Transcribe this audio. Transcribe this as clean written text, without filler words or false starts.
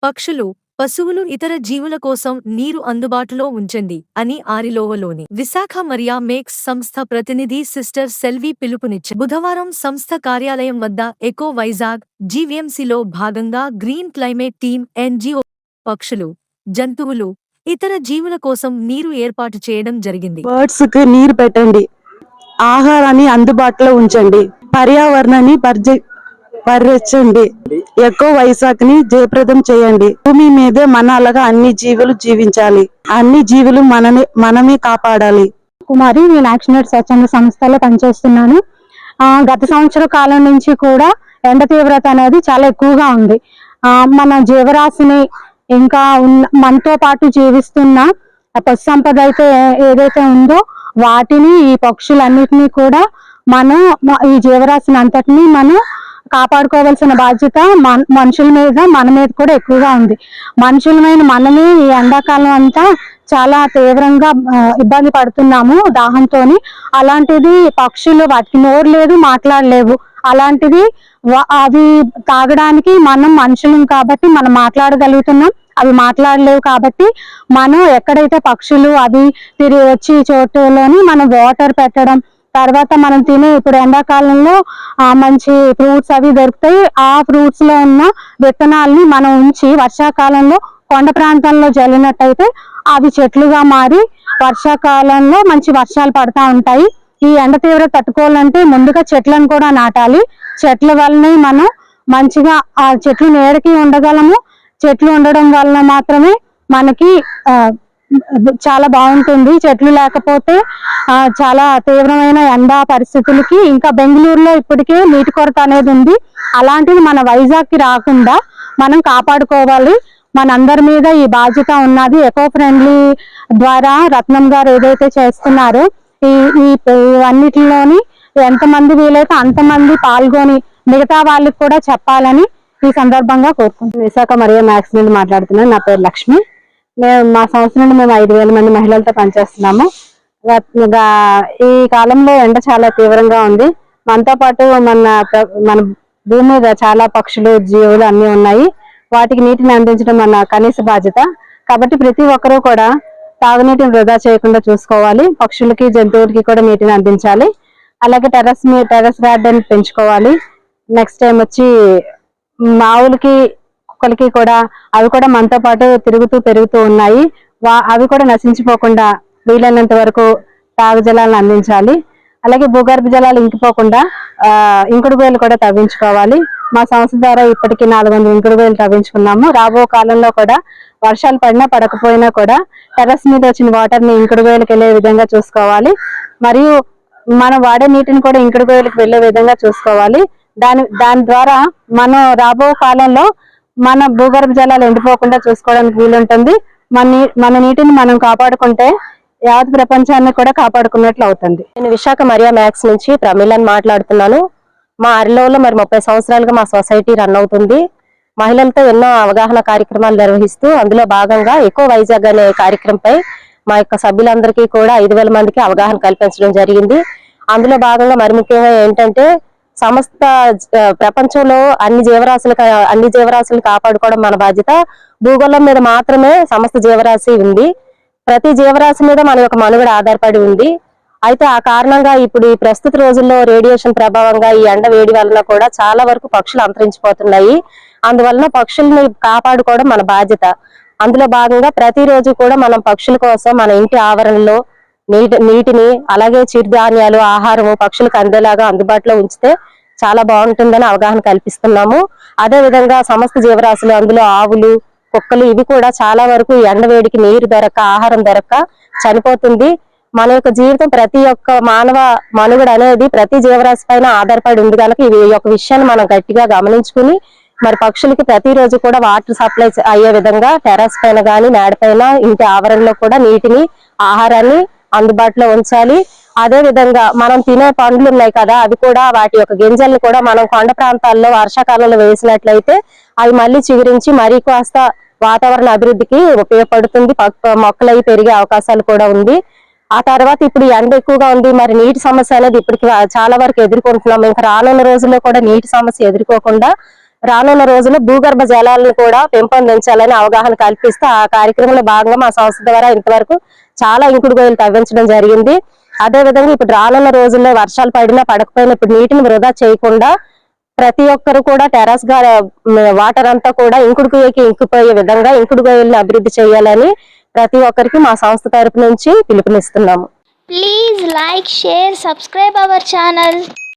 పక్షులు, పశువులు ఇతర జీవుల కోసం నీరు అందుబాటులో ఉంచండి అని ఆరిలోవలోని విశాఖ మరియా మేక్స్ సంస్థ ప్రతినిధి సిస్టర్ సెల్వి పిలుపునిచ్చారు. బుధవారం సంస్థ కార్యాలయం వద్ద ఎకో వైజాగ్ జీవీఎంసీలో భాగంగా గ్రీన్ క్లైమేట్ టీమ్ ఎన్జీఓ పక్షులు, జంతువులు, ఇతర జీవుల కోసం నీరు ఏర్పాటు చేయడం జరిగింది. బర్డ్స్ కి నీరు పెట్టండి, ఆహారాన్ని అందుబాటులో ఉంచండి, పర్యావరణాన్ని పరిరక్షించండి, ఎకో వైజాగ్ ని జయప్రదం చేయండి. భూమి మీదే మనలాగా అన్ని జీవులు జీవించాలి, అన్ని జీవులు మనమే కాపాడాలి. కుమారి, నేను యాక్షనెట్ స్వచ్ఛంద సంస్థలో పనిచేస్తున్నాను. గత సంవత్సర కాలం నుంచి కూడా ఎండ తీవ్రత అనేది చాలా ఎక్కువగా ఉంది. మన జీవరాశిని ఇంకా మనతో పాటు జీవిస్తున్న పశు సంపద అయితే ఏదైతే ఉందో వాటిని, ఈ పక్షులన్నిటినీ కూడా మనం, ఈ జీవరాశిని అంతటినీ మనం కాపాడుకోవాల్సిన బాధ్యత మనుషుల మీద, మన మీద కూడా ఎక్కువగా ఉంది. మనుషులమైన మనమే ఈ ఎండాకాలం అంతా చాలా తీవ్రంగా ఇబ్బంది పడుతున్నాము దాహంతో. అలాంటిది పక్షులు, వాటికి నోరు లేదు, మాట్లాడలేవు. అలాంటిది అవి తాగడానికి మనం మనుషులం కాబట్టి మనం మాట్లాడగలుగుతున్నాం, అవి మాట్లాడలేవు కాబట్టి మనం ఎక్కడైతే పక్షులు అవి తిరిగి వచ్చి చోటులోని మనం వాటర్ పెట్టడం, తర్వాత మనం తినే, ఇప్పుడు ఎండాకాలంలో మంచి ఫ్రూట్స్ అవి దొరుకుతాయి. ఆ ఫ్రూట్స్ లో ఉన్న విత్తనాలని మనం ఉంచి వర్షాకాలంలో కొండ ప్రాంతంలో జల్లినట్టయితే అవి చెట్లుగా మారి వర్షాకాలంలో మంచి వర్షాలు పడతా ఉంటాయి. ఈ ఎండ తీవ్రత తట్టుకోవాలంటే ముందుగా చెట్లను కూడా నాటాలి. చెట్ల వల్లనే మనం మంచిగా ఆ చెట్లు నీడకి ఉండగలము. చెట్లు ఉండడం వలన మాత్రమే మనకి చాలా బాగుంటుంది. చెట్లు లేకపోతే చాలా తీవ్రమైన ఎండ పరిస్థితులకి, ఇంకా బెంగళూరులో ఇప్పటికే నీటి కొరత అనేది ఉంది. అలాంటిది మన వైజాగ్ కి రాకుండా మనం కాపాడుకోవాలి. మనందరి మీద ఈ బాధ్యత ఉన్నది. ఎకో ఫ్రెండ్లీ ద్వారా రత్నం గారు ఏదైతే చేస్తున్నారో ఇవన్నిటిలోని ఎంతమంది వీలైతే అంతమంది పాల్గొని మిగతా వాళ్ళకి కూడా చెప్పాలని ఈ సందర్భంగా కోరుకుంటున్నాను. విశాఖ మరియా మ్యాక్స్ నుండి మాట్లాడుతున్నాను. నా పేరు లక్ష్మి. మా సంస్థ నుండి మేము 5,000 మంది మహిళలతో పనిచేస్తున్నాము. ఈ కాలంలో ఎండ చాలా తీవ్రంగా ఉంది. మనతో పాటు మన భూమి మీద చాలా పక్షులు, జీవులు అన్ని ఉన్నాయి. వాటికి నీటిని అందించడం మన కనీస బాధ్యత. కాబట్టి ప్రతి ఒక్కరూ కూడా తాగునీటిని వృధా చేయకుండా చూసుకోవాలి. పక్షులకి, జంతువులకి కూడా నీటిని అందించాలి. అలాగే టెర్రస్ గార్డెన్ పెంచుకోవాలి. నెక్స్ట్ టైం వచ్చి ఆవులకి, కుక్కలకి కూడా, అవి కూడా మనతో పాటు పెరుగుతూ ఉన్నాయి. అవి కూడా నశించిపోకుండా వీలైనంత వరకు తాగు జలాలను అందించాలి. అలాగే భూగర్భ జలాలు ఇంకిపోకుండా ఇంకుడు గోయలు కూడా తవ్వించుకోవాలి. మా సంస్థ ద్వారా ఇప్పటికీ 400 ఇంకుడు గోయలు తవ్వించుకున్నాము. రాబో కాలంలో కూడా వర్షాలు పడినా పడకపోయినా కూడా టెర్రస్ మీద వచ్చిన వాటర్ ని ఇంకుడు గోయలకు వెళ్లే విధంగా చూసుకోవాలి. మరియు మనం వాడే నీటిని కూడా ఇంకుడు గోయలకు వెళ్లే విధంగా చూసుకోవాలి. దాని ద్వారా మనం రాబో కాలంలో మన భూగర్భ జలాలు ఎండిపోకుండా చూసుకోవడానికి వీలుంటుంది. మన నీటిని మనం కాపాడుకుంటే యావత్ ప్రపంచాన్ని కూడా కాపాడుకున్నట్లు అవుతుంది. నేను విశాఖ మరియా మ్యాక్స్ నుంచి ప్రమిళని మాట్లాడుతున్నాను. మా అరిలోలో మరి 30 సంవత్సరాలుగా మా సొసైటీ రన్ అవుతుంది. మహిళలతో ఎన్నో అవగాహన కార్యక్రమాలు నిర్వహిస్తూ అందులో భాగంగా ఎకో వైజాగ్ అనే కార్యక్రమంపై మా యొక్క సభ్యులందరికీ కూడా 5,000 మందికి అవగాహన కల్పించడం జరిగింది. అందులో భాగంగా మరి ముఖ్యంగా ఏంటంటే సమస్త ప్రపంచంలో అన్ని జీవరాశులు కాపాడుకోవడం మన బాధ్యత. భూగోళం మీద మాత్రమే సమస్త జీవరాశి ఉంది. ప్రతి జీవరాశి మీద మన యొక్క మనుగడ ఆధారపడి ఉంది. అయితే ఆ కారణంగా ఇప్పుడు ఈ ప్రస్తుత రోజుల్లో రేడియేషన్ ప్రభావంగా ఈ ఎండ వేడి వలన కూడా చాలా వరకు పక్షులు అంతరించిపోతున్నాయి. అందువలన పక్షుల్ని కాపాడుకోవడం మన బాధ్యత. అందులో భాగంగా ప్రతిరోజు కూడా మనం పక్షుల కోసం మన ఇంటి ఆవరణలో నీటిని, అలాగే చిరుధాన్యాలు, ఆహారము పక్షులకు అందేలాగా అందుబాటులో ఉంచితే చాలా బాగుంటుందని అవగాహన కల్పిస్తున్నాము. అదే విధంగా సమస్త జీవరాశులు, అందులో ఆవులు, కుక్కలు, ఇవి కూడా చాలా వరకు ఎండవేడికి నీరు దొరక్క, ఆహారం దొరక్క చనిపోతుంది. మన యొక్క జీవితం, ప్రతి ఒక్క మానవ మనుగడ అనేది ప్రతి జీవరాశి పైన ఆధారపడి ఉంది కనుక ఈ యొక్క విషయాన్ని మనం గట్టిగా గమనించుకుని మరి పక్షులకి ప్రతిరోజు కూడా వాటర్ సప్లై అయ్యే విధంగా టెర్రస్ పైన గానీ, మేడపైన, ఇంటి ఆవరణలో కూడా నీటిని, ఆహారాన్ని అందుబాటులో ఉంచాలి. అదే విధంగా మనం తినే పండ్లు ఉన్నాయి కదా, అవి కూడా వాటి యొక్క గింజల్ని కూడా మనం కొండ ప్రాంతాల్లో వర్షాకాలంలో వేసినట్లయితే అవి మళ్ళీ చిగురించి మరీ కాస్త వాతావరణ అభివృద్ధికి ఉపయోగపడుతుంది. మొక్కలు అవి పెరిగే అవకాశాలు కూడా ఉంది. ఆ తర్వాత ఇప్పుడు ఎండ ఎక్కువగా ఉంది, మరి నీటి సమస్య అనేది ఇప్పటికి చాలా వరకు ఎదుర్కొంటున్నాం. ఇంకా రానున్న రోజుల్లో కూడా నీటి సమస్య ఎదుర్కోకుండా రానున్న రోజుల్లో భూగర్భ జలాలను కూడా పెంపొందించాలని అవగాహన కల్పిస్తూ ఆ కార్యక్రమంలో భాగంగా మా సంస్థ ద్వారా ఇంతవరకు చాలా ఇంకుడు గొయ్యలు తవ్వించడం జరిగింది. అదే విధంగా ఇప్పుడు రానున్న రోజుల్లో వర్షాలు పడినా పడకపోయినా ఇప్పుడు నీటిని వృధా చేయకుండా ప్రతి ఒక్కరు కూడా టెర్రస్ గా వాటర్ అంతా కూడా ఇంకుడు గొయ్యకి ఇంకిపోయే విధంగా ఇంకుడు గొయ్యలను అభివృద్ధి చేయాలని ప్రతి ఒక్కరికి మా సంస్థ తరపు నుంచి పిలుపునిస్తున్నాము. Please like, share, subscribe our channel.